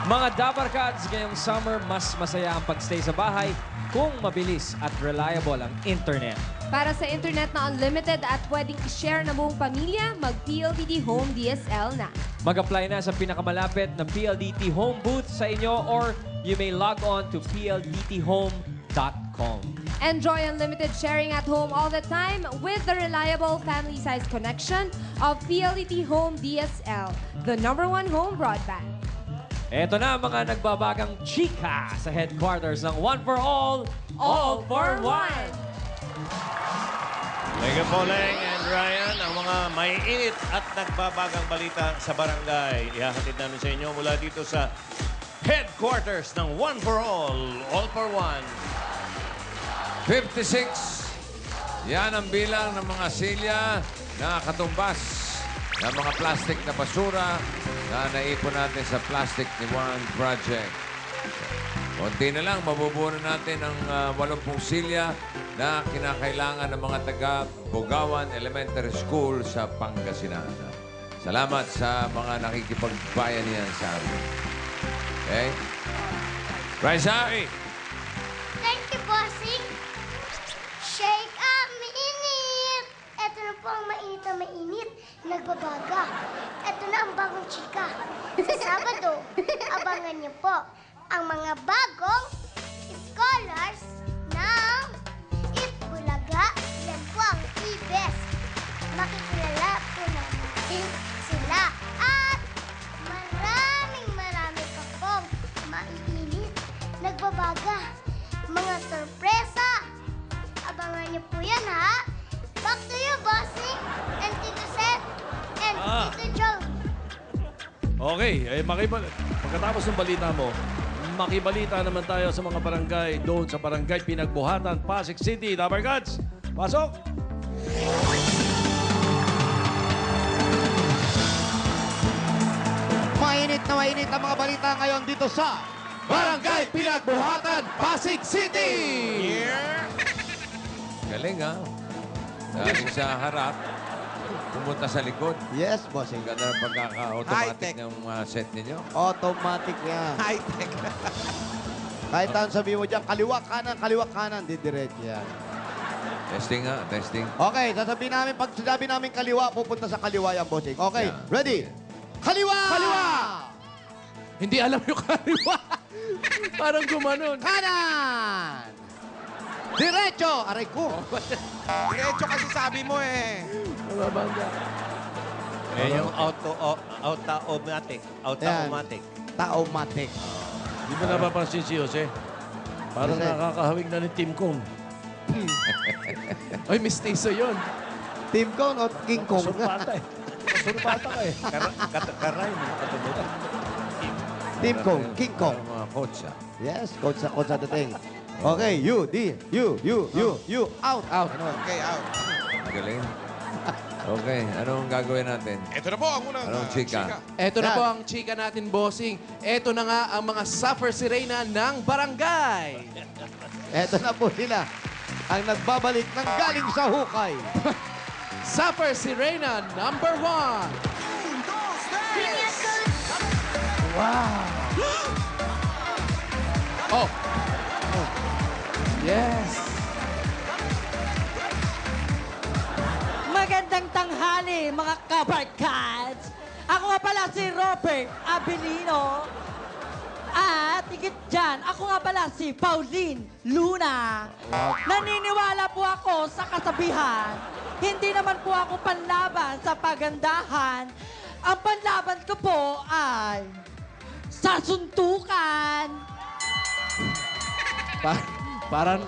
Mga Dabarkads, ngayong summer, mas masaya ang pagstay sa bahay kung mabilis at reliable ang internet. Para sa internet na unlimited at pwedeng i-share ng buong pamilya, mag-PLDT Home DSL na. Mag-apply na sa pinakamalapit na PLDT Home booth sa inyo or you may log on to pldthome.com. Enjoy unlimited sharing at home all the time with the reliable family-size connection of PLDT Home DSL, the #1 home broadband. Eto na mga nagbabagang chika sa headquarters ng One for All, All for One. Megan Poleng and Ryan, ang mga maiinit at nagbabagang balita sa barangay. Ihahatid namin sa inyo mula dito sa headquarters ng One for All for One. 56. Yan ang bilang ng mga silya na katumbas ng mga plastic na basura na naipon natin sa Plastic ni One Project. Konti na lang, mabubuo na natin ang 80 silya na kinakailangan ng mga taga-Bugawan Elementary School sa Pangasinan. Salamat sa mga nakikipagbayanihan sa amin. Okay? Raizari! Thank you, bossing. Shake up, mainit. Ito na po ang mainit na mainit. Nagbabaga. Ito na ang bagong chika. Sa Sabado, abangan niyo po ang mga bagong scholars ng Itbulaga. Yan po ang e-best. Makikilala po natin sila. At marami pa pong maiinit. Nagbabaga. Mga sorpresa. Abangan niyo po yan, ha? Back to you, bossing. And Tito Seth. And Tito Joe. Okay, pagkatapos ng balita mo, makibalita naman tayo sa mga barangay doon sa Barangay Pinagbuhatan, Pasig City. Dabarkads, pasok! Mainit na mainit ang mga balita ngayon dito sa Barangay Pinagbuhatan, Pasig City! Galing, ha? Galing sa harap, pumunta sa likod. Yes, bossing. Ang ganda ng pagkaka-automatic ng set ninyo. Automatic yan. High-tech. Kahit taon sabihin mo dyan, kaliwa kanan, didiretso yan. Testing, ha? Testing. Okay, sasabihin namin, pag sinabi namin kaliwa, pupunta sa kaliwa yan, bossing. Okay, Yeah. ready? Kaliwa! Kaliwa! Hindi alam yung kaliwa. Parang gumanon. Kanan! Diretso! Aray ko! Diretso kasi sabi mo eh. Mababangga. Yung automatic. Automatic. Taomatic. Di mo napapansin si Jose? Parang Jose. nakakahawig na ni Team Kong. Ay, mistiso yun. Team Kong o King Kong? Surpata eh. Surpata ka eh. Karay, mga katulad. Team Kong, King Kong. Ang mga coach, ha? Yes, coach sa dating. Okay, you, out. Out. Okay, out. Galing. Okay, anong gagawin natin? Ito na po ang unang Anong chika? Ito na Yan. po ang chika natin, bossing. Ito na nga ang mga suffer sirena ng barangay. Eto na po sila. Ang nagbabalik ng galing sa hukay. Suffer sirena number 1. Wow. Oh. Yes. Magandang tanghali, mga kabarkads! Ako nga pala si Robert Abilino. At higit dyan, ako nga pala si Pauline Luna. Naniniwala po ako sa kasabihan. Hindi naman po ako panlaban sa pagandahan. Ang panlaban ko po ay sa suntukan. Para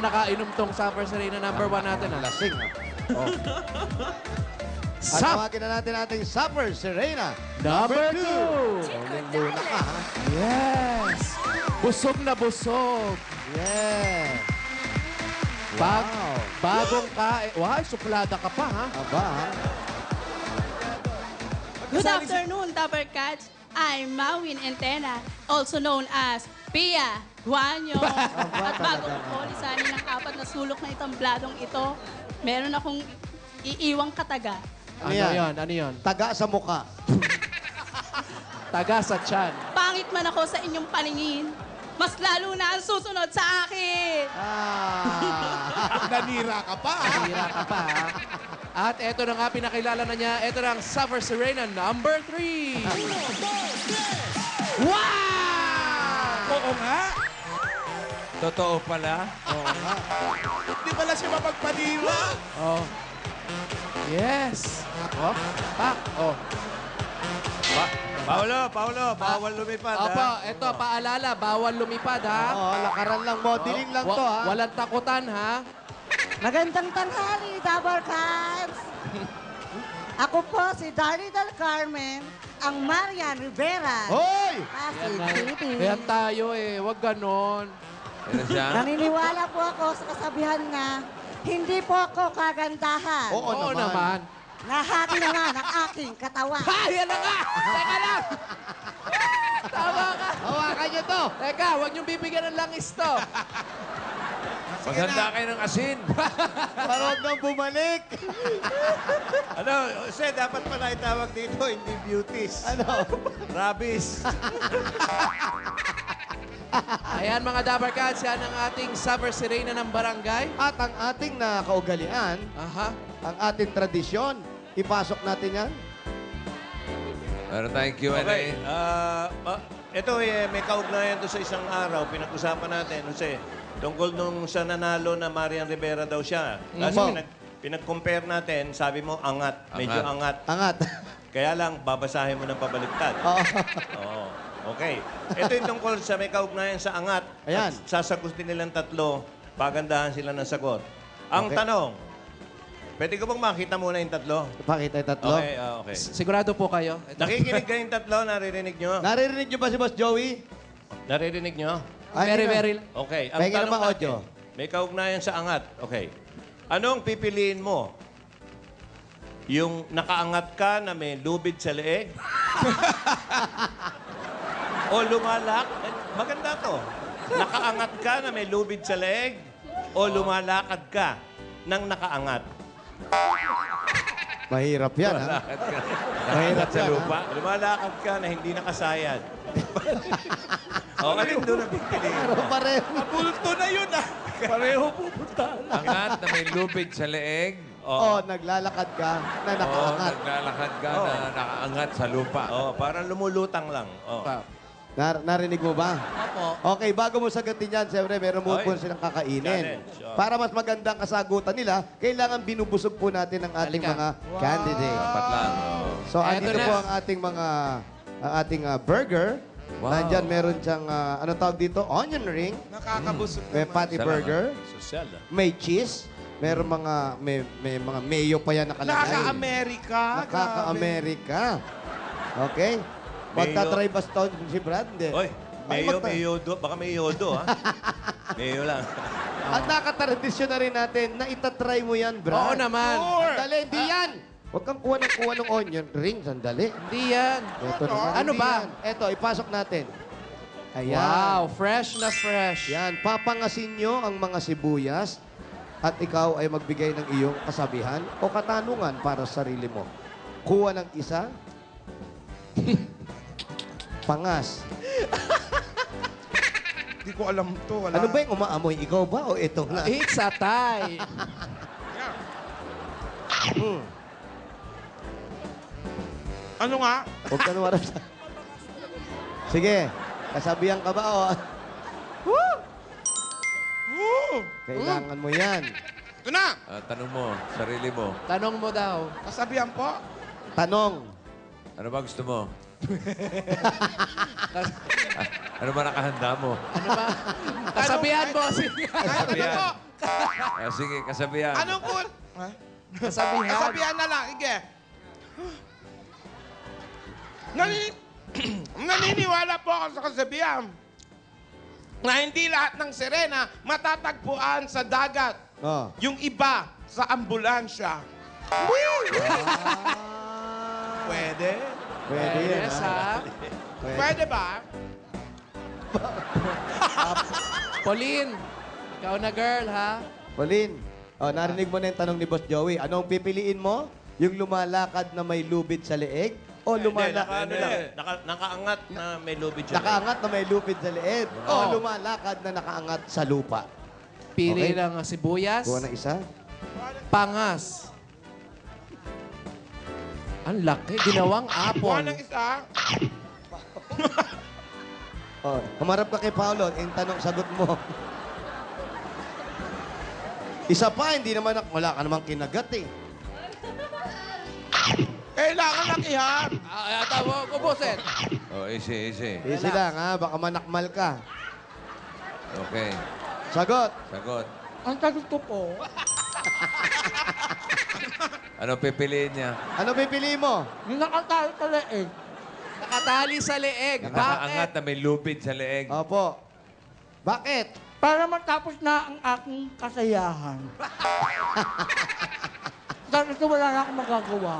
nakainom tong suffer sirena number 1 natin. Lasing, ha? Oh. At tawagin na natin ating Supper Serena. Number 2. Pauling Luna ka, ha? Yes. Busog na busog. Yes. Bagong kain. Wow, suplada ka pa, ha? Aba, ha? Good afternoon, Dabarkads. I'm Mawin Entena, also known as Pia Guanyo. At bago ko lisanin ang 4 na sulok na itambladong ito, meron akong iiwang kataga. Ano yan? Ano yan? Taga sa muka. taga sa tiyan. Pangit man ako sa inyong paningin, mas lalo na ang susunod sa akin. Nanira ka pa. Hira ka pa, ha? At eto na nga, pinakilala na niya. Eto na ang Suffer Serena number 3. Wow! Oo nga. Totoo pala. Hindi pala siya mapagpaniwa. Oh. Yes. Oh, pak. Oh. Paulo, bawal lumipad. Opo, ha? eto, paalala, bawal lumipad, ha? Oo, lakaran lang, modeling lang to, ha? Walang takutan, ha? Magandang tanghali, Double Cats! Ako po si Darly Del Carmen, ang Marian Rivera. Hoy! Pasig City. Kaya tayo, eh. Huwag ganon. Ano siya? Naniniwala po ako sa kasabihan na hindi po ako kagandahan. Oo naman. Nahati naman ang aking katawan. Ha! Yan na nga! Teka lang! Tama ka! Hawakan niyo to. Teka, huwag niyong bibigyan ng langis to. Maghanda kayo ng asin. Parang nang bumalik. Ano, Jose, dapat pala itawag dito, hindi beauties. Ano? Rabies. Ayan mga Dapper Cats, yan ang ating Suffer Serena ng barangay. At ang ating na kaugalian, Aha. ang ating tradisyon, ipasok natin yan. Meron tayong Q&A. Okay, ito may kaugnayan to sa isang araw. Pinag-usapan natin, Jose, tungkol nung sa nanalo na Marian Rivera daw siya. Kasi Mm. pinag-compare natin, sabi mo, angat. Medyo angat. Angat. Kaya lang, babasahin mo ng pabaliktad. Oo. Oo. Okay. Ito yung tungkol sa may kaugnayan sa angat. Ayan. At sasagutin nilang tatlo, pagandahan sila ng sagot. Ang Okay. tanong, pwede ko bang makita muna yung tatlo? Pakita yung tatlo. Okay, okay. Sigurado po kayo. Ito. Nakikinig kayong tatlo? Naririnig nyo? Naririnig niyo ba si Boss Joey? Naririnig nyo? Very, very... Okay. Ang Pahingi tanong naman natin, audio. may kaugnayan sa angat. Okay. Anong pipiliin mo? Yung nakaangat ka na may lubid sa leeg? O lumalak? Maganda to. Nakaangat ka na may lubid sa leeg? O lumalakad ka nang nakaangat? Mahirap yan, ha? Mahirap sa yan, lupa. Lumalakad ka na hindi nakasayad. O, alin doon ang pipiliin Pero mo? pareho. Bulto na yun, ah. Pareho pupunta. Angat na may lupit sa leeg. Oo, naglalakad ka na Oo, nakaangat. naglalakad ka na nakaangat sa lupa. Oh, parang lumulutang lang. Oh. Narinig mo ba? Opo. Okay, bago mo sagutin yan, siyempre, meron mo Oy. po silang kakainin. Challenge, oh. Para mas magandang kasagutan nila, kailangan binubusog po natin ang ating Halika. mga candidate. Dapat lang. So, Eto andito na. po ang ating burger. Wow. Nandyan, meron siyang, ano tawag dito? Onion ring. Nakakabusog May patty Salamat. burger. Social, ah. May cheese. Meron may mga mayo pa yan nakalagay. Nakaka-America. Nakaka-Amerika. Okay? Mayo. Magta-try ba si Brad? Hindi. Oy, Ay, mayo, mayodo. Baka may yodo, ha? Mayo lang. At nakatradisyon na rin natin na itatry mo yan, Brad. Oo naman. Sandali, hindi yan. Huwag kang kuha ng onion ring. Sandali. Hindi yan. Ito naman. Ano Hindi ba? yan. Ito, ipasok natin. Ayan. Wow, fresh na fresh. Yan. Papangasin nyo ang mga sibuyas at ikaw ay magbigay ng iyong kasabihan o katanungan para sa sarili mo. Kuha ng isa. Pangas. Hindi ko alam to. Wala. Ano ba yung umaamoy? Ikaw ba o ito na? It's a tie. Ano nga? Huwag ka naman sa... Sige. Kasabihan ka ba o... Kailangan mo yan. Ito na. Tanong mo, sarili mo. Tanong mo daw. Kasabihan po. Tanong. Ano ba gusto mo? Ano ba nakahanda mo? Ano ba? Kasabihan mo. Kasabihan. Sige, kasabihan. Anong kun? Ha? Kasabihan. Kasabihan na lang. Ige. Naniniwala po ako sa kasabihan na hindi lahat ng sirena matatagpuan sa dagat. Oh. Yung iba sa ambulansya. Pwede? Pwede yan, Yes, ha? ha? Pwede. Pwede ba? Pauline, ikaw na girl, ha? Pauline, narinig mo na yung tanong ni Boss Joey. Anong pipiliin mo? Yung lumalakad na may lubid sa leeg O Hindi, lumalakad? nakaangat na may lubid siya. Nakaangat na may lupit sa leeg. O lumalakad na nakaangat sa lupa. Pili Okay. ng sibuyas. Kuha ng isa. Pangas. Ang laki. Ginawang Kuha apple. ng isa. Oh, humarap ka kay Paolo. Yung tanong, sagot mo. Isa pa, hindi naman, wala ka namang kinagat eh. Kailangan lakihan. Tawag ko, boset. Oh, easy, easy. Easy lang ha, baka manakmal ka. Okay. Sagot. Sagot. Ang sagot ko po, Ano pipiliin niya? Ano pipili mo? yung nakatalo sa leeg. Nakatali sa leeg. Nakaangat Bakit? na may lupid sa leeg. Opo. Bakit? Para matapos na ang aking kasayahan. Dahil ito wala na akong magagawa.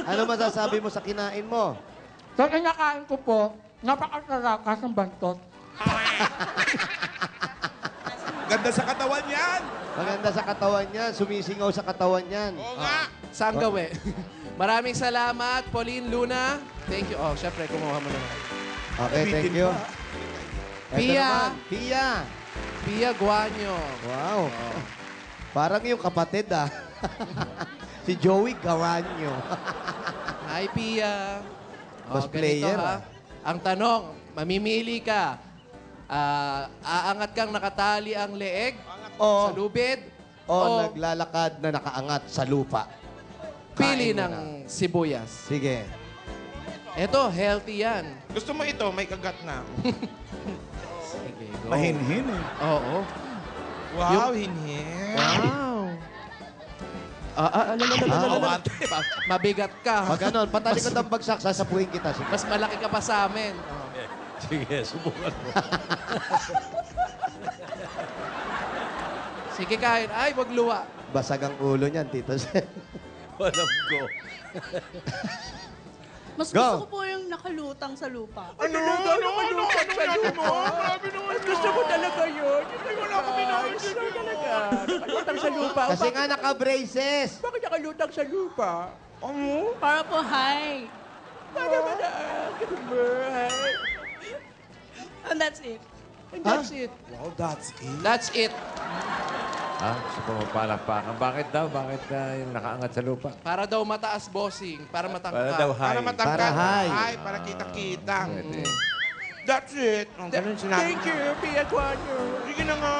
Ano masasabi mo sa kinain mo? Sa kinakain ko po, napakasarakas ng bantot. Ganda sa katawan yan. Maganda sa katawan niyan, sumisingaw sa katawan niyan. Oo nga. Sanggawe. Maraming salamat, Pauline Luna. Thank you. Oh, syempre, kumuha mo naman. Okay, thank you. Ito Pia. naman, Pia. Pia Guanyo. Wow. Parang yung kapatid ah. Si Joey Gawanyo. Hi, Pia. Mas ganito, player, ha. Ang tanong, mamimili ka. Aangat kang nakatali ang leeg O, sa lubid o naglalakad na nakaangat sa lupa. pili Kain mo ng na. sibuyas. Sige. Ito, healthy yan. Gusto mo ito, may kagat na. Sige, go. Mahinhin eh. Oo. Wow, hinhin. Wow. Mabigat ka. Pag ganon, patalikod ang bagsak, sasapuhin kita. Sige. Mas malaki ka pa sa amin. Sige, subukan mo. Sige, kain. Ay, wag luwa. Basag ang ulo niyan, Tito Sen. Walang go. Mas Go. gusto ko po yung nakalutang sa lupa. Ano? Gusto mo talaga yun? Wala ko pinahit. Nakalutang sa lupa. Kasi nga naka-braces. Bakit nakalutang sa lupa? Para po high. Para ba na? And that's it. That's it. Wow, that's it. That's it. Ha? Sa pumapalakpakan. Bakit daw? Bakit yung nakaangat sa lupa? Para daw mataas, bossing. Para matangkad. Para daw Para high. matangkad. Para high. High, para kita-kita. Pwede. That's it. Ang ganun sinabi. Thank you, Pia Guanyo. Sige na nga.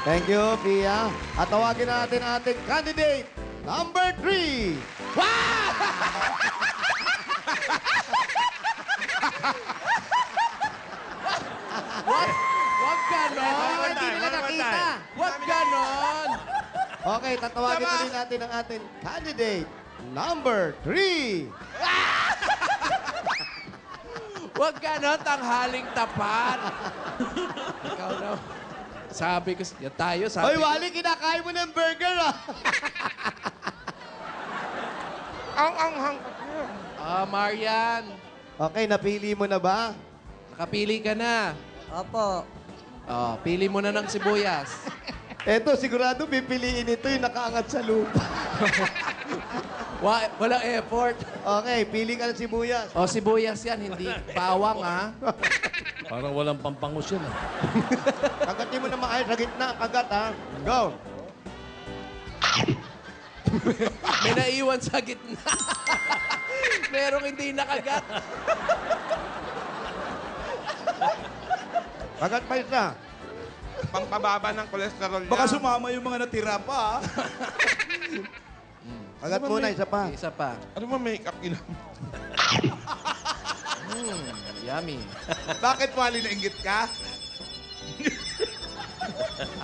Thank you, Pia. At tawagin natin ang ating candidate, number 3. Wag ganon. Hindi nila nakita. Wag ganon. Okay, tatawagin na rin natin ang ating candidate, number 3. Wag ganon, tanghaling tapat. Ikaw na. Sabi ko, yan tayo, sabi Hoy, ko. Wally, kinakain mo ng burger ah. Ang anghang. Marian, Okay, napili mo na ba? nakapili ka na. Apo. Pili mo na ng sibuyas. Eto, sigurado pipiliin ito yung nakaangat sa lupa. Walang effort. Okay, pili ka ng sibuyas. Sibuyas yan, hindi bawang, ha? Parang walang pampangos yan. Kagatin mo na maayos sa gitna ang kagat, ha? Go! May naiwan sa gitna. Merong hindi nakagat. Kagat pa isa. Pangpababa ng kolesterol niya. Baka sumama yung mga natira pa. Kagat muna, isa pa. Isa pa. Ano mo makeup ginamit? Yummy. Bakit Wally nainggit ka?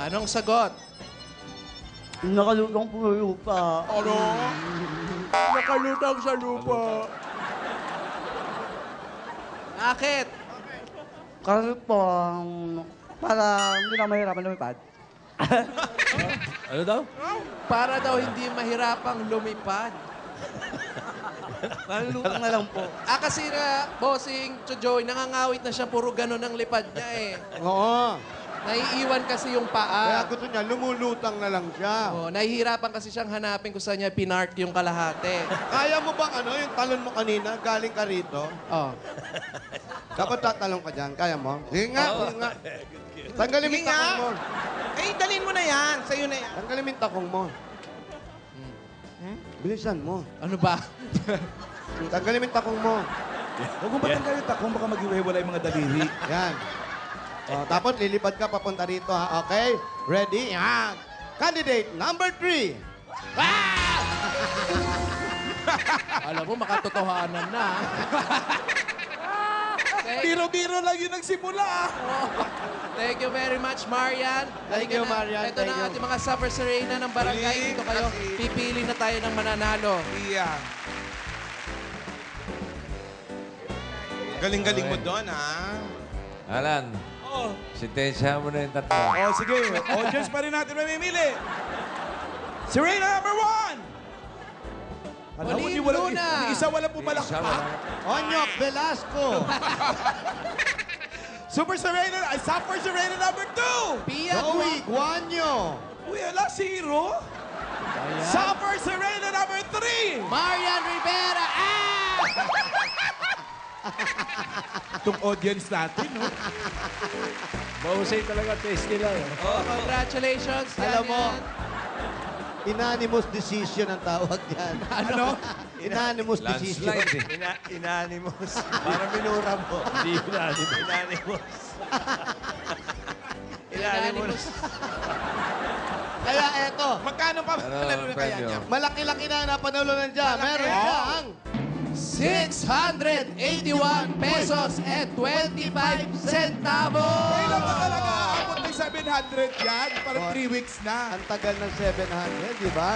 Anong sagot? Nakalutang po sa lupa. Ano? Nakalutang sa lupa. Bakit? Kasi po, para hindi na mahirapan lumipad. Ano daw? Para daw hindi mahirapang lumipad. Nakalutang na lang po. Kasi na, bossing, Joey, nangangawit na siya, puro ganun ang lipad niya eh. Oo. Naiiwan kasi yung Kaya paa. gusto niya, lumulutang na lang siya. Oh, nahihirapan kasi siyang hanapin kung saan niya pinark yung kalahati. Kaya mo bang yung talon mo kanina, galing ka rito? Oh. Dapat tatalong ka dyan. Kaya mo? Sige nga, sige nga. Tanggalin mo Sige yung nga. takong mo. Eh, dalhin mo na yan. Sa'yo na yan. Tanggalin mo yung takong mo. Bilisan mo. Ano ba? Tanggalin mo yung takong mo. Huwag mo patanggalin takong, baka mag-iwewala yung mga daliri. Yan. Tapos lilipad ka papunta rito, ha? Okay? Ready? Yan. Candidate number 3. Alam mo, makatotohanan na. Biro-biro lang yung nagsimula. Thank you very much, Marian. Thank you, Marian. Ito Thank na ang you. ating mga Summer Serena ng barangay. Uli, Dito kayo. kasi- Pipili na tayo ng mananalo. Iya. Galing-galing mo doon, ha? Alan, Oh. sintensya mo na yung tatlo. Oh, sige. Audience pa rin natin mamimili. Serena number 1! Alam mo, Pauline di wala, Luna. di isa wala Isa, pumalakpak. wala. Onyok Velasco. Super Serena, ay Super Serena number 2! Pia Joey Guanyo. Uy, ala, zero. Super Serena number 3! Marian Rivera. Itong audience natin, no? Mahusay talaga taste nila. Congratulations. Alam mo, Yan. unanimous decision ang tawag yan. Ano? Unanimous decision. Landslide eh. Inanimous. Para minura mo. Hindi unanimous. Inanimous. Unanimous. Kaya eto, Magkano pa Ano lalo na ang kaya premyo? niya? malaki-laki na napanalunan dyan. Meron siyang 681 pesos and 25 centavos. Kailan ba talaga aabot ng 700 yan? Parang 3 weeks na. ang tagal ng 700, di ba?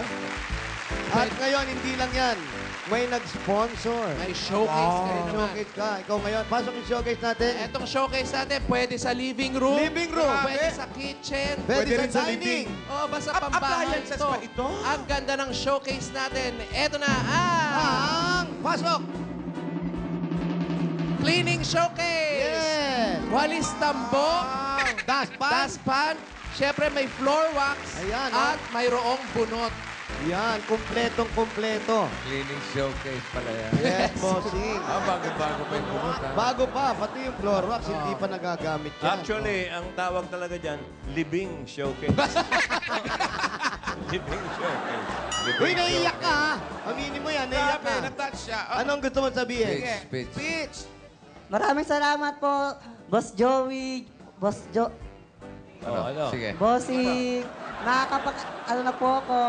At ngayon, hindi lang yan. May nag-sponsor. May showcase kayo naman. Showcase ka. Ikaw ngayon, pasok yung showcase natin. Etong showcase natin, pwede sa living room. Living room. Pwede sa kitchen. Pwede rin sa sa dining. Oh, basta pambahay appliances ito. ba ito? Ang ganda ng showcase natin. Eto na Ang pasok. cleaning showcase. Yes. Walis tambo. Daspan. Daspan. Siyempre may floor wax. Ayan, At mayroong bunot. Yan, kumpletong-kumpleto. Cleaning showcase pala yan. Yes, bossing. Bago-bago pa yung bunot, ha? Bago pa, pati yung floor wax, hindi pa nagagamit yan. Actually, ang tawag talaga dyan, living showcase. Living showcase. Uy, naiiyak ka ha? Aminin mo yan, naiiyak Grabe, ka. na-touch siya. Anong gusto mo sabihin? Speech, speech. Pitch. Maraming salamat po, Boss Joey, Ano? Sige. Bossing. Ano na po ako.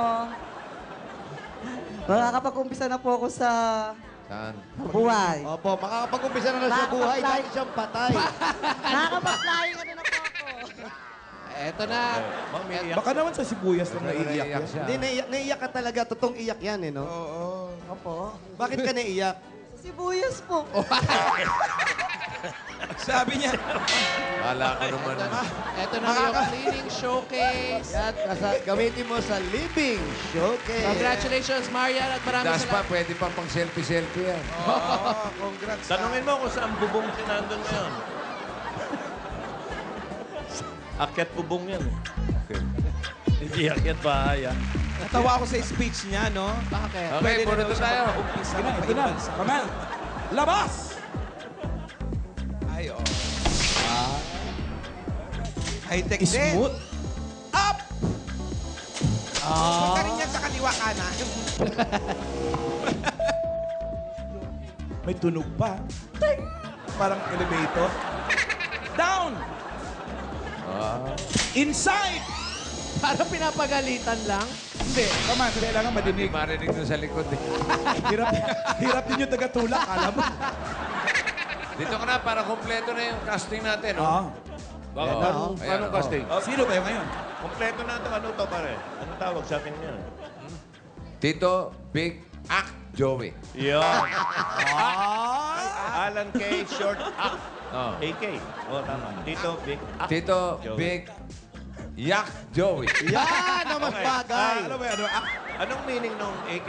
Makakapag-umpisa na po ako sa Saan? buhay. Opo, makakapag-umpisa na sa buhay dahil siyang patay. Nakakapag-flying ano na po ako. Eto na. Baka naman sa sibuyas lang naiiyak Naiiyak yan. siya. Hindi, naiiyak ka talaga. Totoong iyak yan, eh, no? Oo. Opo. Bakit ka naiiyak? Sa sibuyas po. Sabi niya. Wala ka naman. Eto na yung cleaning showcase. Yan, gamitin mo sa living showcase. Congratulations, Marian, at maraming Das pa, salamat. pwede pa pang selfie-selfie yan. Congrats. Tanungin mo kung saan bubong si nandun ngayon. Akyat bubong yan. Okay. Hindi akyat bahay, ah. Natawa ako sa speech niya, no? Bakit? Okay, na puro daw siya tayo. mag-umpisa. Ito na. Kamel. Labas! Ay, oh. High-tech din. Smooth. Up! Punta rin yan sa kaliwa kanan. May tunog pa. Ting! Parang elevator. Down! Inside! Parang pinapagalitan lang. Hindi. Come on, kailangan Hindi madinig. marinig doon sa likod. Eh. Hirap din yung taga-tulak, alam mo. Dito ka na, para kompleto na yung casting natin. Oo. Oh. Baka Ayan, paano, Ayan, paano oh. casting? Sino ba yung ngayon? Kompleto na ito. Ano to, pare? Ano tawag sa atin yan? Tito, Big, Act, Joey. Yan. Alan K. Short Act. Oh. AK. Oh, tama. Tito, Big Act. Tito, Joey. Big, Yak, Joey. Yan ang mas bagay. Ano ba yan? Ano? Anong meaning ng AK?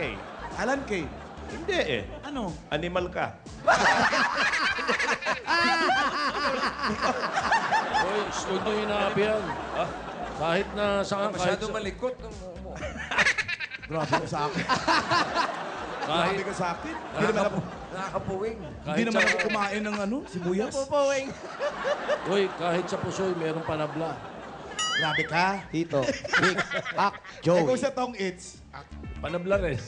Alan K. Hindi eh. Ano? Animal ka. Hoy, studio hinabi yan. Kahit na saan, kahit Masyado malikot. Grabe ka sa akin. Grabe kahit, ka sa akin. Hindi naman ako, Nakakapuwing. hindi naman ako kumain ng sibuyas. Uy, kahit sa pusoy, meron panabla. Grabe ka. Tito, Vic, Ak, Eh Joey. kung sa tong it's, Panabla rin.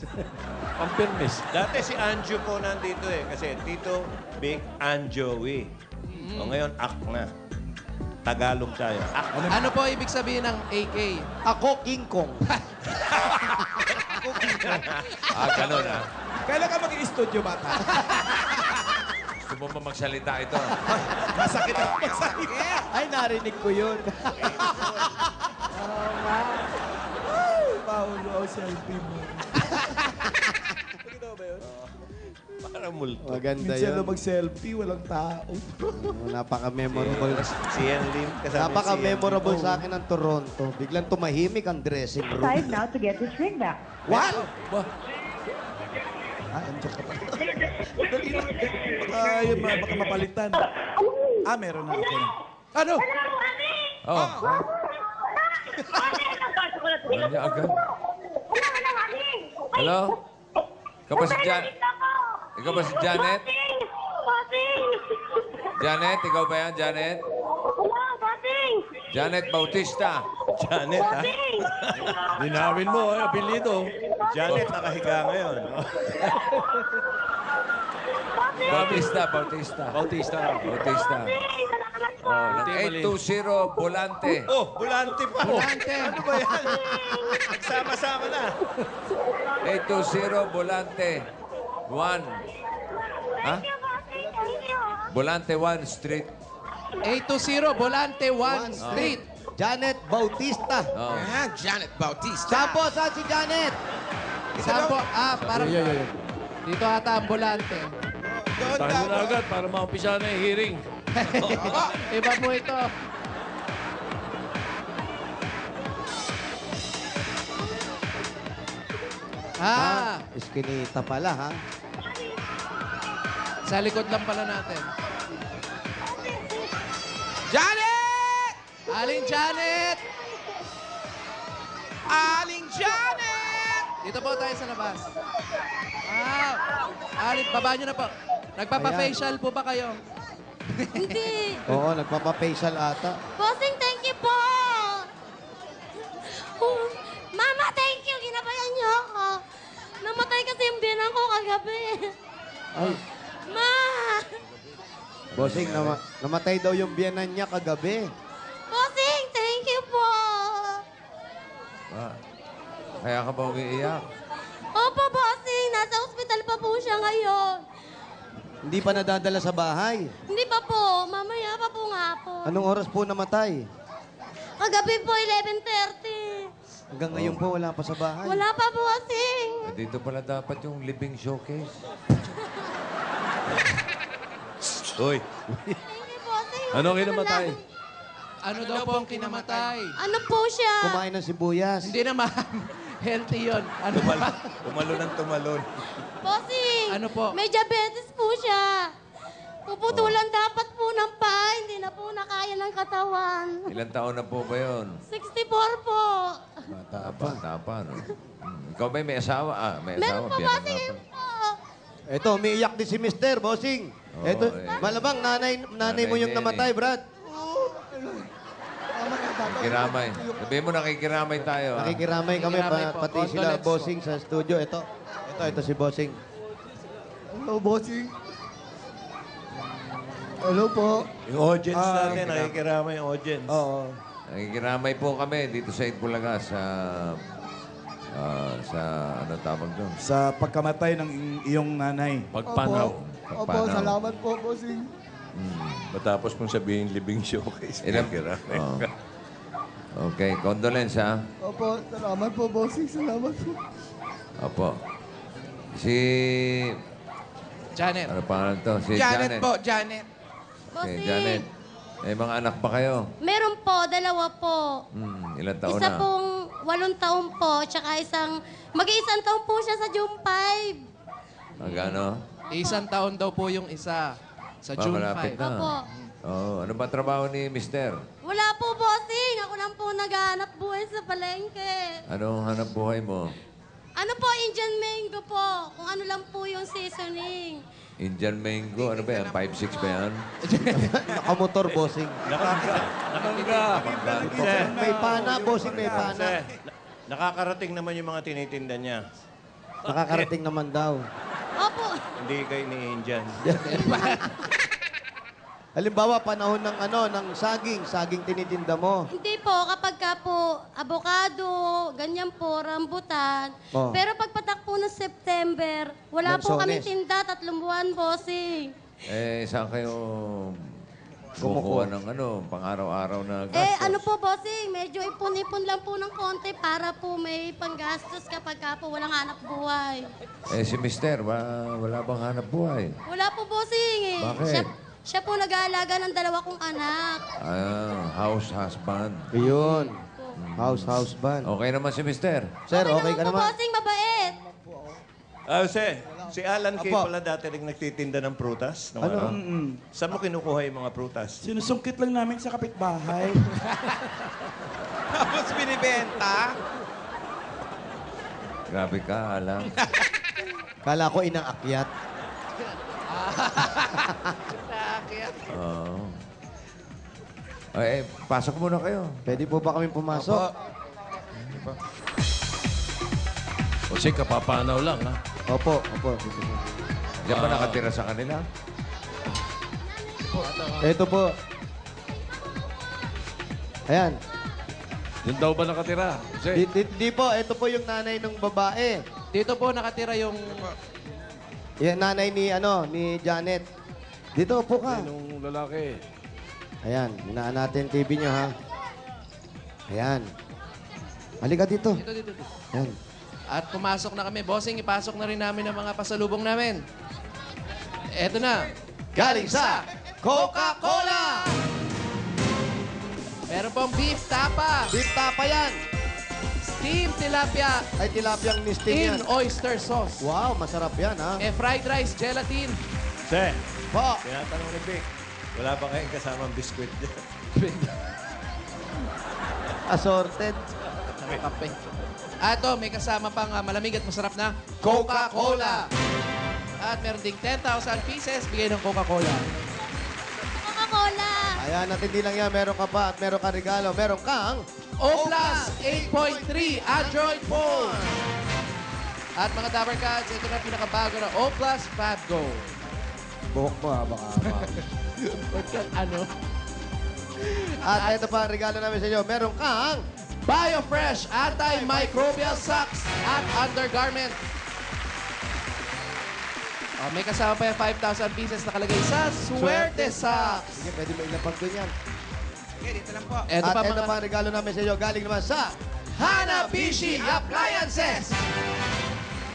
Pampirmes. Dati si Anjo po nandito eh. Kasi Tito, Big, Anjoey. O ngayon, Ak na. Tagalog tayo. Ak. Ano po ibig sabihin ng AK? Ako, King Kong. Ganun ah. kailan ka mag-i-studio, bata? Gusto mo ba magsalita ito? Masakit ako masakit. Ay, narinig ko yun. Paulo, selfie mo. Parang multo. Maganda Minsan na yun. mag-selfie, walang tao. Napaka-memorable. Si Ian Lim. kasama Napaka-memorable sa akin ng Toronto. Biglang tumahimik ang dressing room. Decide now to get his ring back. What? Ba? Andiyan ka pa. Yun, baka mapalitan. Meron na ako. Ano? Oh. Ano niya agad? Hello? Ikaw ba si Ikaw ba si Janet? Janet, ikaw ba yan, Janet? Janet Bautista. Janet, ha? Linawin mo, apelido. Janet, nakahiga ngayon. Bautista, Bautista. Bautista. Bautista. Oh, ng 820 Volante. Oh, bulante pa. Volante. Ano ba yan? Nagsama-sama na. 820 Volante 1. Ha? Volante 1 Street. 820 Volante 1 Street. Janet Bautista. Oh. Janet Bautista. Saan po? Saan si Janet? Saan po? Parang dito ata ang volante. Tayo na agad para maumpisa na yung hearing. Iba po ito. Iskinita pala, ha? Sa likod lang pala natin. Janet! Aling Janet! Aling Janet! Dito po tayo sa labas. Aling, baba nyo na po. Nagpapa-facial po ba kayo? Hindi. Oo, nagpapafacial ata. Bossing, thank you po! Mama, thank you! Ginabayan niyo ako. Namatay kasi yung biyanang ko kagabi. Ay, Ma! bossing, namatay daw yung biyanan niya kagabi. Bossing, thank you po! Kaya ka ba umiiyak? Opo, bossing. Nasa ospital pa po siya ngayon. Hindi pa nadadala sa bahay. Hindi pa po. Mamaya pa po nga po. Anong oras po namatay? Kagabi po, 11:30. Hanggang ngayon po, wala pa sa bahay. Wala pa, bossing. Dito pala dapat yung living showcase. Uy. Thank you, bossing. Ano kinamatay? Ano daw po ang kinamatay? Ano po siya? Kumain ng sibuyas. Hindi naman. Healthy yun. Ano ba? Tumalon ng tumalon. Bossing, Ano po? may diabetes po siya. Puputulan dapat po ng paa, hindi na po nakaya ng katawan. Ilang taon na po ba yun? 64 po. Bata pa, no? Ikaw ba may asawa? May Meron asawa. po, biyanan bossing, nga yun pala. po. Eto, umiiyak din si Mister, bossing. Oo, Eto, eh. malabang nanay mo yung Nene. namatay, Brad. Kiramay. Sabihin mo, nakikiramay tayo, ha? Nakikiramay kami, Nakikiramay po. pati sila, Condolence bossing sa studio. Ito si bossing. Hello, bossing. Hello po. Yung audience natin, nakikiramay yung audience. Oo. Nakikiramay po kami dito sa Itbulaga sa ano tawag doon? Sa pagkamatay ng iyong nanay. Pagpanaw. Pagpanaw. po, bossing. Matapos mong sabihin living showcase. Ilan? Oo. Okay, condolence, ha? Opo, salamat po, bossing. Salamat po. Opo. Si... Janet. Ano pangalan to? Si Janet po, Janet. Okay, Bossing, Janet. May mga anak pa kayo? meron po, 2 po. Ilan taon Isa na? pong 8 taon po, tsaka mag-iisang taon po siya sa June 5. Magkano? Isang taon daw po yung isa. Sa June malapit 5. na. Opo. Oh, ano ba trabaho ni Mister? Wala po, bossing. Ako lang po naghahanap buhay sa palengke. Anong hanap buhay mo? Ano po, Indian mango po. Kung ano lang po yung seasoning. Indian mango? Ano ba yan? 5'6" ba yan? Nakamotor, bossing. May pana, bossing, may pana. Kasi nakakarating naman yung mga tinitinda niya. Nakakarating naman daw. Opo. Hindi kayo ni Indian. Halimbawa, panahon ng saging tinitinda mo. Hindi po, kapag ka po, avocado, ganyan po, rambutan. Oh. Pero pagpatak po ng September, wala po kami Lansones. tinda, 3 buwan, bossing. Eh, saan kayo kumukuha ng pang-araw-araw na gastos? Eh, ano po, bossing, medyo ipon-ipon lang po ng konti para po may panggastos kapag ka po walang hanap buhay. Eh, si Mister, wala bang hanap buhay? Wala po, bossing eh. Bakit? Siya po nag-aalaga ng 2 kong anak. House husband. Yun. House band. Okay naman si Mister. Sir, okay ka po, naman? bossing, mabait. Si Alan Kay Apo. pala dati rin nagtitinda ng prutas. Nung Ano? Saan mo kinukuha yung mga prutas? Sinusungkit lang namin sa kapitbahay. Tapos binibenta. Grabe ka, alam. Kala ko inaakyat. Oo. Eh, pasok muna kayo. Pwede po ba kami pumasok? Bossing, kapapanaw lang, ha? Opo. Diyan ba nakatira sa kanila? Ito po. Ayan. Yun daw ba nakatira? Kasi, Di po, ito po yung nanay ng babae. Dito po nakatira yung... Yan nanay ni Janet. Dito po ka. nung lalaki. Ayan, hinaan natin TV nyo, ha? Ayan. Halika dito. Dito. Ayan. At pumasok na kami. Bossing, ipasok na rin namin ang mga pasalubong namin. Eto na. Galing sa Coca-Cola! Meron pong beef tapa. Beef tapa yan. Steamed tilapia Ay, tilapiyang nisting in yan. oyster sauce. Wow, masarap yan, ha? May fried rice, gelatin. Che, Po. tinatanong ni Vic, wala ba kayong kasamang biskwit dyan? Assorted. Kape. Ato, may kasama pang malamig at masarap na Coca-Cola. At meron ding 10,000 pieces bigay ng Coca-Cola. Coca-Cola. Ayan, at hindi lang yan. Meron ka pa at meron ka regalo. Meron kang... O-Plus 8.3 Android phone. At mga Dapper Cats, ito na pinakabago na O-Plus Fab Go. Buhok mo, ha? Baka... Ano? At ito pa ang regalo namin sa inyo. Meron kang... BioFresh Antimicrobial Socks at Undergarment. May kasama pa yung 5,000 pieces nakalagay sa Suerte Socks. Sige, pwede mo ilapag doon yan. Okay, dito lang po. Ito At pa ito mga pa ang regalo namin sa inyo. Galing naman sa... Hanabishi Appliances.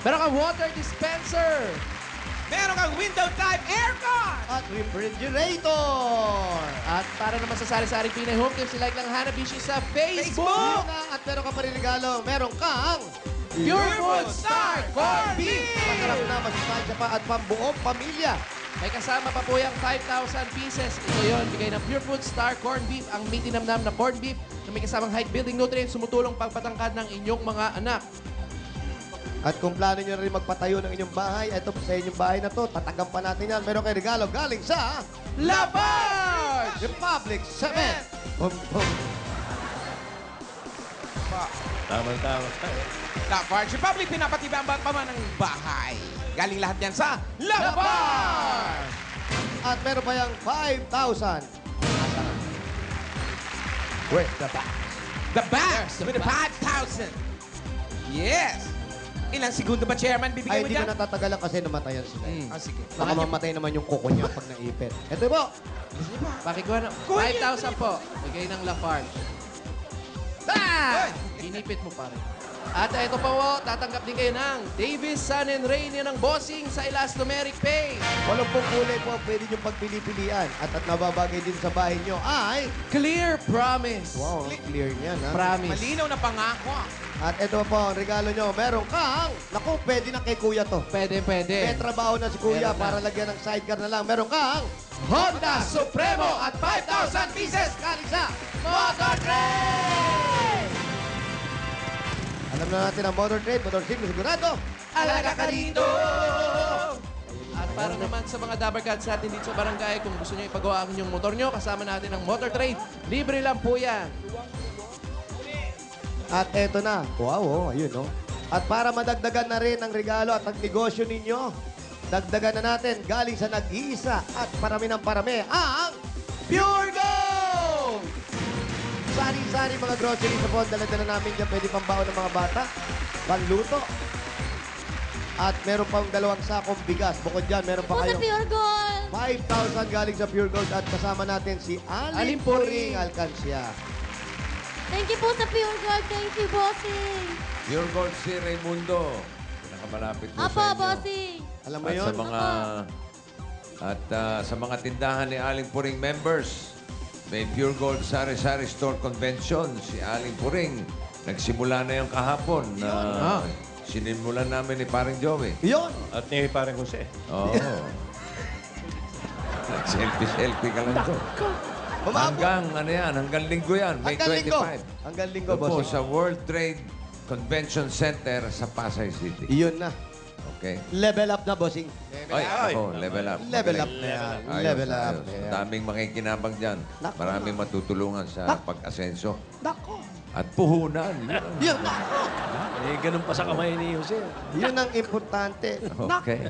Meron kang water dispenser. Meron kang window type aircon. At refrigerator. At para naman sa sari-sari Pinay Home Tips, like lang Hanabishi sa Facebook. Yun na. At meron ka pa rin regalo. Meron kang... Pure Food Star Corned Beef. Masarap na, masustansya pa at pambuong pamilya. May kasama pa po yung 5,000 pieces. Ito yun, bigay ng Pure Food Star Corned Beef, ang mitinamnam na corned beef na may kasamang height-building nutrients, sumutulong pagpatangkad ng inyong mga anak. At kung plano nyo na rin magpatayo ng inyong bahay, ito sa inyong bahay na to, tatagam pa natin yan. Meron kayo regalo galing sa Lafarge! Republic Cement. Tama. Lafarge Republic, pinapatibay ang paman ng bahay. Galing lahat yan sa Lafarge! At meron pa yung 5,000. Where's the back? The back with the 5,000. Yes! Ilang segundo ba, Chairman, bibigay Ay, mo hindi dyan? ko natatagalan kasi namatayan sila. Ah, sige. Baka mamatay naman yung kuko niya pag naipit. Ito po. Pakikuha na. 5,000 po. Bigay ng Lafarge. Ah! Inipit mo pa rin. At ito pa po, tatanggap din kayo ng Davis Sun and Rain ng bossing sa Elastomeric Pay. 8 kulay po pwede nyo pagpili-pilian. At nababagay din sa bahay nyo ay... Clear Promise. Wow, clear niyan, ha? Promise. Malinaw na pangako. At ito po ang regalo nyo. Meron kang... Naku, pwede na kay kuya to. Pwede, pwede. May trabaho na si kuya Meron na. para lagyan ng sidecar na lang. Meron kang... Honda Supremo at 5,000 pieces Galing sa... Motor Trade! Alam na natin ang motor trade, motor sim, sigurado. Alaga ka dito! At para naman sa mga Dabber Cats natin dito sa barangay, kung gusto nyo ipagawa ang inyong motor nyo, kasama natin ang Motor Trade. Libre lang po yan. At eto na. Wow, oh, ayun, no? At para madagdagan na rin ang regalo at ang negosyo ninyo, dagdagan na natin galing sa nag-iisa at parami ng parami ang Pure Gold! Sari-sari mga groceries sa phone, dala-dala namin dyan. Pwede pambaon ng mga bata, panluto. At meron pang 2 sakong bigas. Bukod dyan, meron pa kayong Pure Gold! 5,000 galing sa Pure Gold. At kasama natin si Alin Alin Puring Puring. Alcancia. Thank you po sa Pure Gold. Thank you, bossing. Pure Gold si Raimundo. Pinakamalapit po Apo, sa inyo. bossing. Alam mo At yun? sa mga tindahan ni Aling Puring members, may Pure Gold Sari-Sari Store Convention. Si Aling Puring, nagsimula na yung kahapon. Sinimulan namin ni Paring Joey. Yun! At ni parang Jose. Oo. Selfie-selfie ka lang doon. Hanggang, hanggang linggo yan. May Hanggang linggo. 25. Hanggang linggo, Doon po boss. sa World Trade Convention Center sa Pasay City. Iyon na. Okay? Level up na, bossing. Ay, level up. Level up na yan. Ayos, Level up ayos. na yan. Daming makikinabang dyan. Nako. Maraming matutulungan sa pag-asenso. Nako! At puhunan. Yun, nako! Eh, ganun pa sa kamay ni Jose. Yun ang importante. Okay.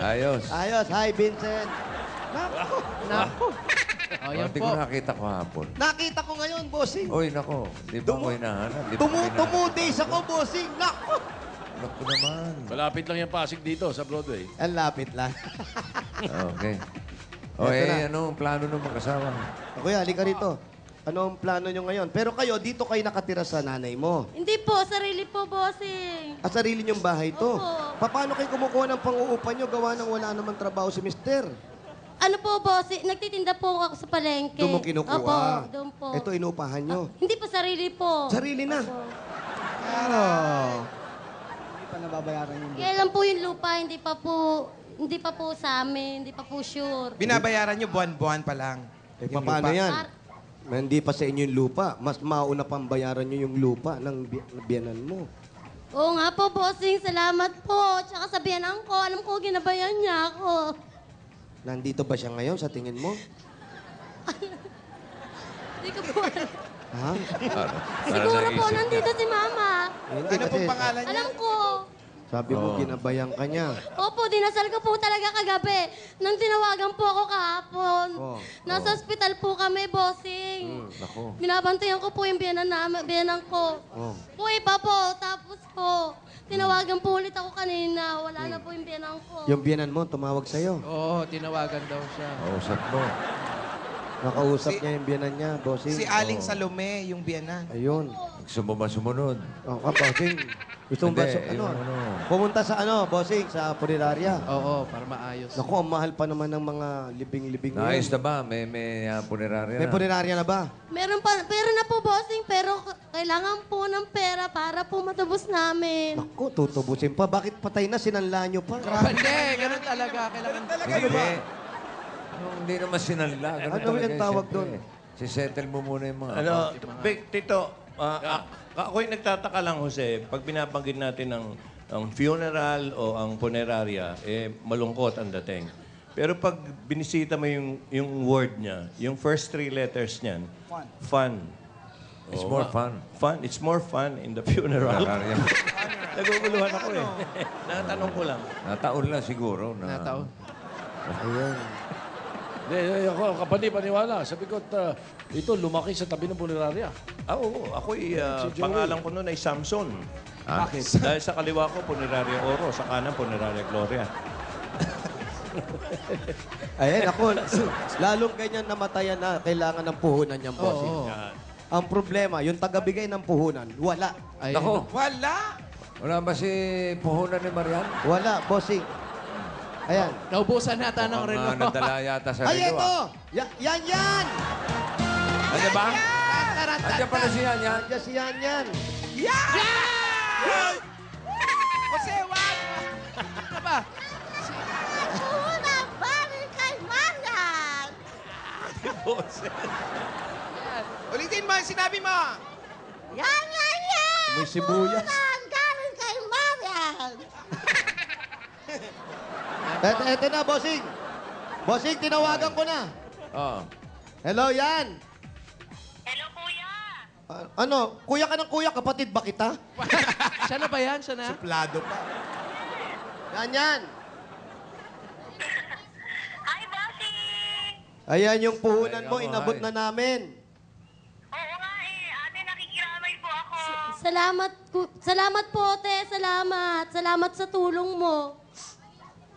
Ayos. Ayos. Hi, Vincent. Nako! Nako! O, yan Hindi po. ko nakita ko hapon. Nakita ko ngayon, bossing. Oy, nako. Di ba ko hinahanap? Di ba ko hinahanap? Tumudays ako, bossing. Nako! Naku naman. Malapit lang yung Pasig dito sa Broadway. Ang lapit lang. Okay. O Eto na. ano ang plano ng mag-asawa? Kuya, halika rito. Ano ang plano nyo ngayon? Pero kayo, dito kayo nakatira sa nanay mo. Hindi po, sarili po, bossing. At sarili nyong bahay to. Opo. Paano kayo kumukuha ng pang-uupa nyo gawa ng wala namang trabaho si mister? Ano po, bossing? Nagtitinda po ako sa palengke. Doon mo kinukuha. Opo, doon po. Ito, inuupahan nyo. Hindi po, sarili po. Sarili na. Opo. Oh. Kaya lang po yung lupa, hindi pa po sa amin, hindi pa po sure. Binabayaran nyo buwan-buwan pa lang. Eh, Yung paano lupa. yan? Hindi pa sa inyo yung lupa. Mas mauna pang bayaran nyo yung lupa ng biyanan mo. Oo nga po, bossing. Salamat po. Tsaka sabihan ko, alam ko ginabayan niya ako. Nandito ba siya ngayon sa tingin mo? Hindi ko po alam. Ha? Siguro po, nandito si Mama. Hindi Ano kasi pong pangalan niya? Alam ko. sabi mo ginabayan ka niya. Opo, dinasal ko po talaga kagabi. Nang tinawagan po ako kahapon. Oh. Nasa ospital po kami, bossing. Nako. Binabantayan ko po yung biyanan ko. Oh. Buhay pa po. Tapos po, tinawagan po ulit ako kanina. Wala na po yung biyanan ko. Yung biyanan mo, tumawag sa'yo. Oo, tinawagan daw siya. Kausap mo. Nakausap niya yung biyanan niya, bossing. Si Aling Salome, yung biyanan. Ayun. Gusto mo ba sumunod? Oh, bossing. Gusto mo ba Hindi, ano? yung ano. Pumunta sa bossing, sa punerarya. Oo, para maayos. Naku, ang mahal pa naman ng mga libing-libing Naayos ngayon. na ba? May punerarya May na? punerarya na ba? Meron pa, pera na po, bossing, pero kailangan po ng pera para po matubos namin. Naku, tutubusin pa. Bakit patay na? Sinanla nyo pa. Hindi, ganun talaga. Kailangan Hindi. Hindi naman sinanla. Ganun Ano talaga yung tawag siyempre. doon? Si-settle mo muna yung mga... Ano, Tito, ako'y nagtataka lang, Jose, pag binabanggit natin ang funeral o ang punerarya, malungkot ang dating. Pero pag binisita mo yung word niya, yung first 3 letters niyan, fun. It's Oo more nga. fun. Fun. It's more fun in the funeral. Punerarya. Naguguluhan ako eh. Natanong ko lang. Nataon lang siguro. nataon. Ayun. Hindi, ako kapani-paniwala. Sabi ko, ito lumaki sa tabi ng punerarya. Oo, ako'y Si Joey. pangalan ko noon ay Samson. Ah? Dahil sa kaliwa ko, Punerarya Oro. Sa kanan, Punerarya Gloria. Ayan, ako. Lalong ganyan namatayan na kailangan ng puhunan niyang bossing. Oo. Ang problema, yung tagabigay ng puhunan, wala. Ayun. Nako, Wala. wala ba si puhunan ni Marian? Wala, bossing. Ayan. Naubusan nata ng relo. Mukhang nadala yata sa Ay, relo. ito! ah. Yan! Andiyan ba? Andiyan pala si Yan Yan. Andiyan si Yan. Jose, wag. Ano ba? Unang balik kay Marian. Ulitin mo ang sinabi mo. Yan! May sibuyas. Unang galing kay Marian. Eto na, bossing. Bossing, tinawagan ko na. Oh. Hello, Yan. Hello, kuya. Ano? Kuya ka ng kuya, kapatid ba kita? Siya na ba yan? Siya na? Suplado pa. Yan. Hi, bossing. Ayan yung puhunan Ay, mo, ako, inabot ay. na namin. Oo nga ate, nakikiramay po ako. Salamat po, te. Salamat sa tulong mo.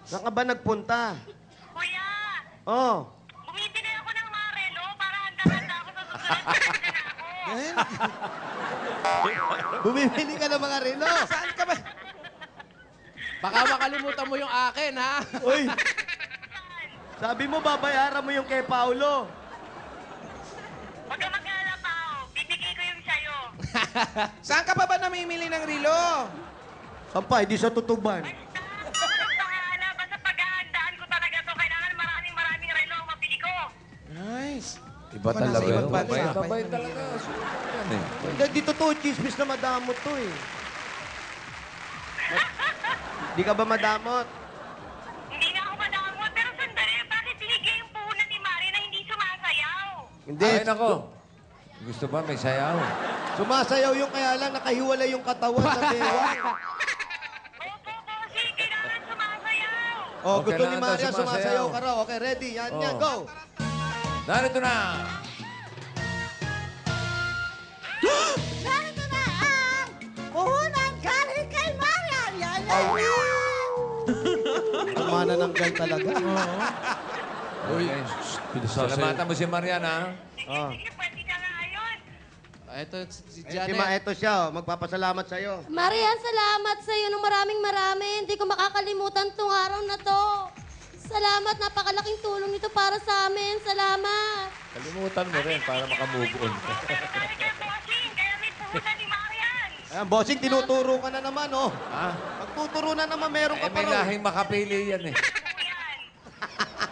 Saan ka ba nagpunta? Kuya, Oh. bumibili ako ng marelo para handa-handa ako sa susunod na ako. Bumibili ka ng mga relo. Saan ka ba? Baka makalimutan mo yung akin, ha? Uy. Sabi mo, babayaran mo yung kay Paulo. Huwag ka mag-alala pa, bibigay ko yung sa'yo. Saan ka pa ba namimili ng rilo? Saan pa? Hindi sa tutuban. Bahala, basta paghahandaan ko talaga to. Kailangan maraming relo ang mabili ko. Nice. Iba Ako nasa ibang bansa. Babay talaga. Yan eh. Hindi, dito to, chismis na madamot to eh. Di ka ba madamot? Hindi na ako madamot, pero sandali, bakit binigay yung puhunan ni Mari na hindi sumasayaw? Hindi. Ay, nako. Gusto ba may sayaw? Sumasayaw yung kaya lang nakahiwalay yung katawan sa bewang. Opo, bossing, kailangan sumasayaw. Oh, Okay, gusto ni kailangan daw Maria sumasayaw. sumasayaw ka raw. Okay, ready? Yan, Oh. go. Narito na. Narito na ang puhunan galing kay Marian. Yan. Manananggal talaga. Okay. Salamatan mo si Marian, ha? Oh. Sige, pwede ka nga ngayon. Ito, si Ito siya, oh. Magpapasalamat sa'yo. Marian, salamat sa iyo ng maraming. Hindi ko makakalimutan tong araw na to. Salamat, napakalaking tulong nito para sa amin. Salamat. Kalimutan mo rin para makamove on. Pero galing kay bossing, kaya may puhunan ni Marian. Ayan, bossing, tinuturo ka na naman, oh. Ha? Pagtuturo na naman, meron ka Eh, pa may raw. lahing makapili yan eh. Po yan.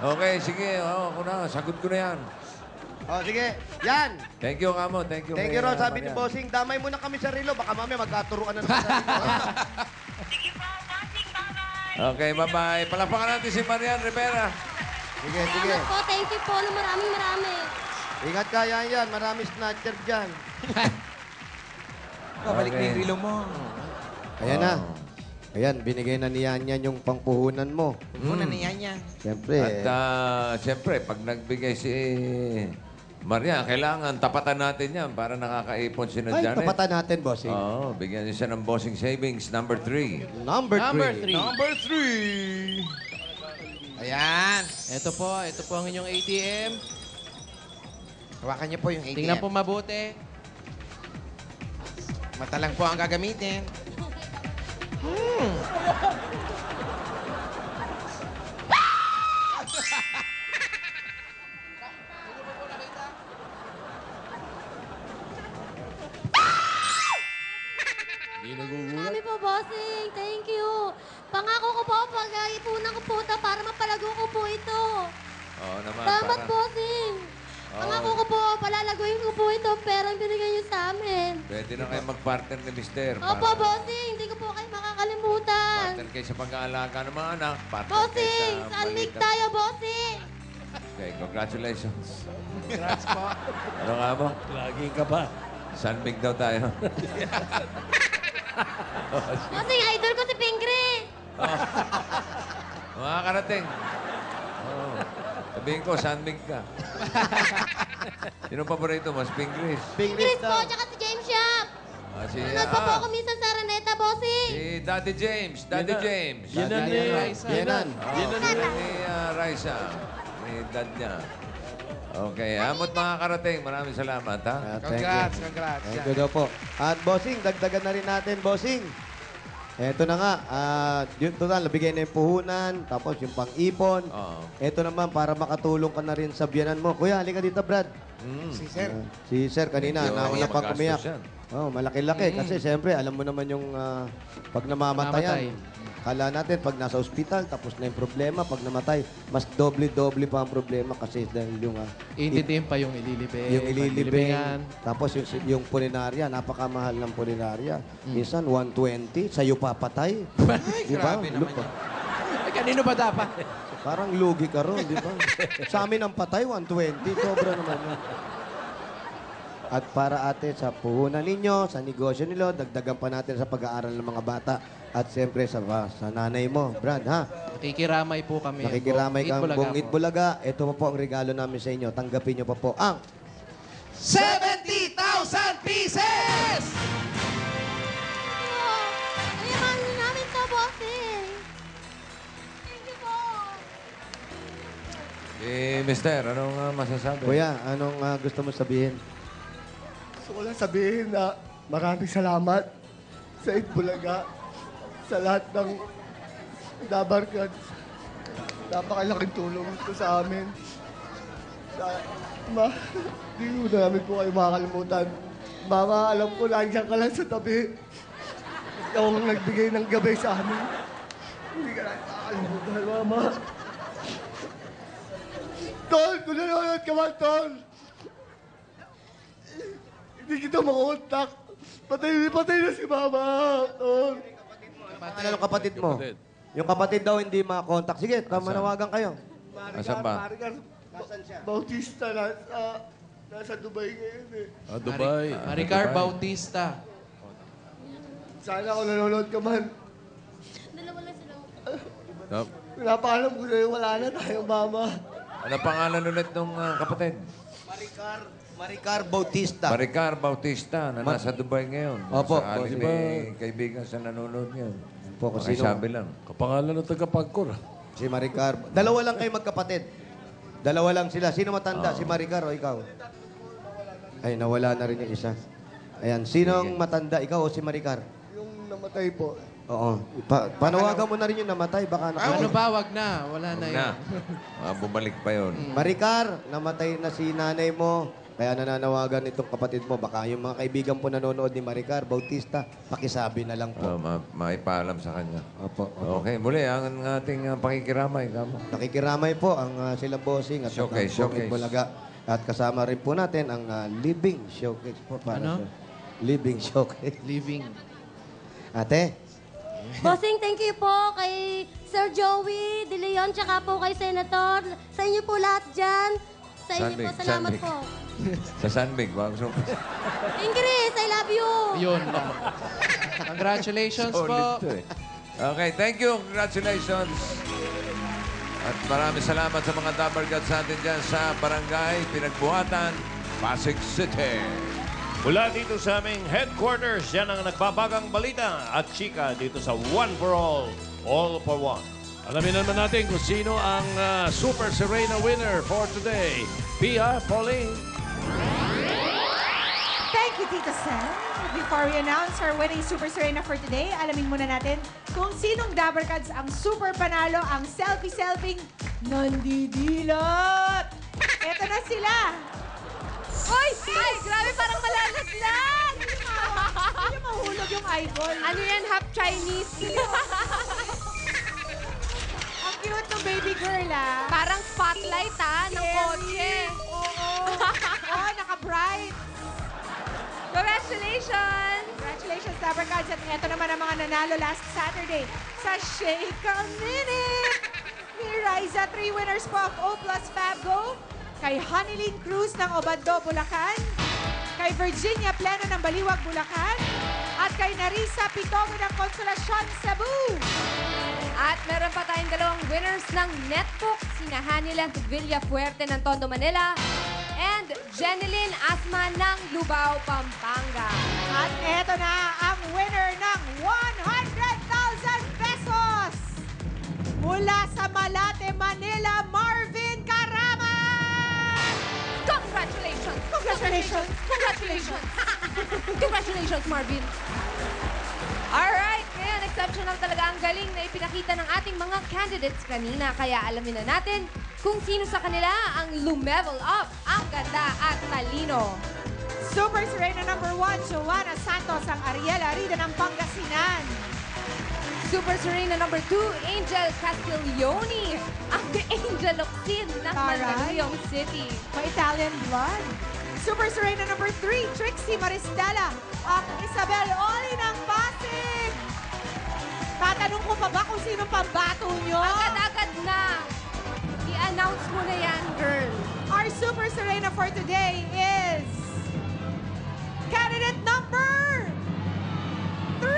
Okay, sige. Ako na. Sagot ko na yan. Oh, sige. Yan. Thank you, Kamo. Thank you. Thank you, Ron. Sabi ni Marian. bossing, damay muna kami sa relo. Baka mamaya magkaturuan na naman sa relo. Sige po, bossing, bye-bye. Okay, bye-bye. Palapakan natin si Marian Rivera. Sige. Salamat po. Thank you po ng maraming. Ingat ka, yan. Marami snatcher dyan. Babalik na Okay. yung rilo mo. Ayan na. Ayan, binigay na ni Yan yung pangpuhunan mo. Muna na yan yan. Siyempre. At siyempre, pag nagbigay si Marian, kailangan tapatan natin yan para nakakaipon si Ay, Janet. tapatan natin, bossing. Oo, bigyan niyo siya ng bossing savings, number 3. Number 3. Number 3. Ayan. Ito po ang inyong ATM. Hawakan niyo po yung ATM. Tingnan po mabuti. Mata lang po ang gagamitin. Hindi nagugulat. Marami po, bossing. Thank you. Pangako ko po, pag-ipunan ko po ito para mapalago ko po ito. Oo naman. Salamat, para- bossing. Pangako ko po, palalaguin ko po ito pero binigay niyo sa amin. Pwede na kayo mag-partner ni Mister. Opo, bossing. Hindi ko po kayo makakalimutan. Partner kayo sa pag-aalaga ng mga anak. Partner Bossing, kayo sa saan balita. tayo, bossing? Okay, congratulations. Congrats po. Ano nga mo? Laging ka pa. Sunbig daw tayo. Bossing, idol ko si Pingri. Mga karating. Oh. Sabihin ko, sunbig ka. Sino paborito mo? Spring Grease? Chris po, tsaka si James Shop. Nanood pa po kami sa Saraneta, bossing. Si Daddy James. Daddy James. Yan na ni... Yenan. Yan ni Raisa. Ni dad niya. Okay, amot mga karating. Maraming salamat, ha? Congrats. Thank you daw po. At bossing, dagdagan na rin natin, bossing. Eto na nga, yung total, nabigay na yung puhunan, tapos yung pang-ipon. Oo. Eto naman, para makatulong ka na rin sa biyanan mo. Kuya, halika dito, Brad. Si Sir kanina, Medyo nauna pang magastos umiyak. yan. Oh, malaki-laki. Kasi siyempre, alam mo naman yung pag namamatayan. Kala natin, pag nasa ospital, tapos na yung problema. Pag namatay, mas doble-doble pa ang problema kasi dahil yung... Iintindihin pa yung ililibing. yung ililibing. paglilibingan. Tapos yung pulinarya, napakamahal ng pulinarya. Minsan, 120, sa'yo papatay. Di ba? grabe naman Lu- Ay, kanino ba dapat? Parang lugi ka ron, di ba? Sa amin ang patay, 120. Sobra naman yun. At para ate, sa puhunan ninyo, sa negosyo nilo, dagdagan pa natin sa pag-aaral ng mga bata. At siyempre sa nanay mo, Brad, ha? Nakikiramay po kami. Nakikiramay kang Bulaga buong po. Itbulaga. Ito pa po ang regalo namin sa inyo. Tanggapin nyo pa po ang 70,000 pieces! Ayamanin namin to, bossing. Thank you po. Mister, anong masasabi? Kuya, anong gusto mo sabihin? Gusto ko lang sabihin na maraming salamat sa Itbulaga, sa lahat ng Dabarkad. Napakalaking tulong ito sa amin. Hindi ko namin po kayo makakalimutan. Mama, alam ko, nandiyan ka lang sa tabi. Ikaw ang nagbigay ng gabay sa amin. Hindi ka lang makakalimutan, Mama. Tol, kung nanonood ka man, Tol. Hindi kita makontak. Patay na si Mama, Tol. Ano yung kapatid mo? Yung kapatid daw hindi makakontak. Sige, manawagan kayo. Asan ba? Maricar Bautista, nasa Dubai ngayon eh. Dubai. Maricar Bautista. Sana kung nanonood ka man. Dalawa lang sila. Stop. Pinapaalam ko sa'yo, wala na tayong mama. Ano pangalan ulit ng kapatid? Maricar Bautista. Maricar Bautista na nasa Dubai ngayon. Opo. Sa aling Di ba? may kaibigan sa nanonood ngayon. Po, kasi Sabi lang. Kapangalan ng taga-Pagcor. Si Maricar. Dalawa lang kayo magkapatid. Dalawa lang sila. Sino matanda? Si Maricar o ikaw? Ay, nawala na rin yung isa. Ayan. Sinong matanda? Ikaw o si Maricar? Yung namatay po. Oo. Panawagan mo na rin yung namatay. Baka Ano ba? Wag na. Wala na yun. Bumalik pa yun. Maricar, namatay na si nanay mo. Kaya nananawagan itong kapatid mo. Baka yung mga kaibigan po nanonood ni Maricar Bautista, pakisabi na lang po. Maipaalam sa kanya. Opo. Okay, muli ang ating pakikiramay. Kamo. Nakikiramay po ang silang bossing at Showcase, ang showcase. Bulaga. At kasama rin po natin ang Living Showcase po. Para Ano? sa Living Showcase. Living. Ate, Bossing, thank you po kay Sir Joey De Leon, tsaka po kay Senator. Sa inyo po lahat dyan. Sa inyo po, salamat po. Sa Sunbig. Ingrid, I love you. Yun lang. Congratulations po. Okay, thank you. Congratulations. At maraming salamat sa mga Dabar Gods natin dyan sa Barangay Pinagbuhatan, Pasig City. Mula dito sa aming headquarters, yan ang nagbabagang balita at chika dito sa One for All for One. Alamin naman natin kung sino ang Super Serena winner for today. Pia, Pauline. Thank you, Tito Sam. Before we announce our winning Super Serena for today, alamin muna natin kung sinong Dabarkads ang super panalo ang selfie-selfing nandidilot. Eto na sila. Oy! Ay, grabe, parang malalaglag! Hindi mahulog yung eyeball. Ano yan, half Chinese? Ang cute ng baby girl, ah. Parang spotlight, ng kotse. Oo. Oh, naka-bright. Congratulations! Congratulations, Dabarkads. At eto naman ang mga nanalo last Saturday sa Shake a Minute. Ni Riza, 3 winners po of O Plus Fab Go. Kay Honeylyn Cruz ng Obando, Bulacan. Kay Virginia Pleno ng Baliwag, Bulacan. At kay Narisa Pitogo ng Consolacion, Cebu. At meron pa tayong dalawang winners ng netbook, sina Hanilan Villafuerte ng Tondo, Manila, and and Jeneline Asma ng Lubao, Pampanga. At eto na ang winner ng 100,000 pesos! Mula sa Malate, Manila, Marvin Karaman! Congratulations! Congratulations! Congratulations! Congratulations, Marvin! Alright, ngayon exceptional talaga ang galing na ipinakita ng ating mga candidates kanina. Kaya alamin na natin kung sino sa kanila ang lumevel up ang ganda at talino. Super Serena number 1, Joanna Santos, ang Ariel Arida ng Pangasinan. Super Serena number 2, Angel Castiglioni, ang Angel Oxin ng Mandaluyong City. May Italian blood. Super Serena number 3, Trixie Maristela, ang Isabel Oli ng Pasig. Tatanong ko pa ba kung sino pambato nyo? Agad-agad na. I-announce mo na yan, girl. Our Super Serena for today is candidate number 3!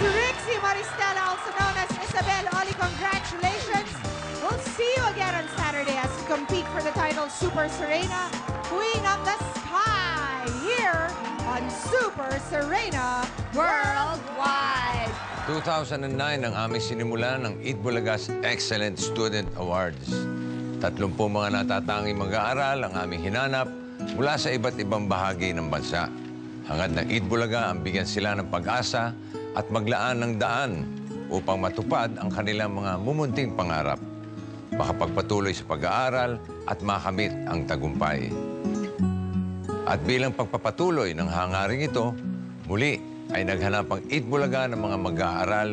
Trixie Maristela, also known as Isabel Oli. Congratulations! We'll see you again on Saturday as you compete for the title Super Serena, Queen of the Sky, here on Super Serena Worldwide. 2009 ang aming sinimulan ng Itbulaga's Excellent Student Awards. 30 mga natatanging mag-aaral ang aming hinanap mula sa iba't ibang bahagi ng bansa. Hangad ng Itbulaga ang bigyan sila ng pag-asa at maglaan ng daan upang matupad ang kanilang mga mumunting pangarap. Makapagpatuloy sa pag-aaral at makamit ang tagumpay. At bilang pagpapatuloy ng hangaring ito, muli ay naghanap ang Itbulaga ng mga mag-aaral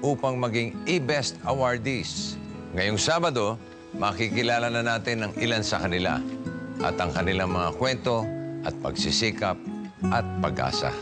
upang maging E-Best Awardees. Ngayong Sabado, makikilala na natin ang ilan sa kanila at ang kanilang mga kwento at pagsisikap at pag-asa.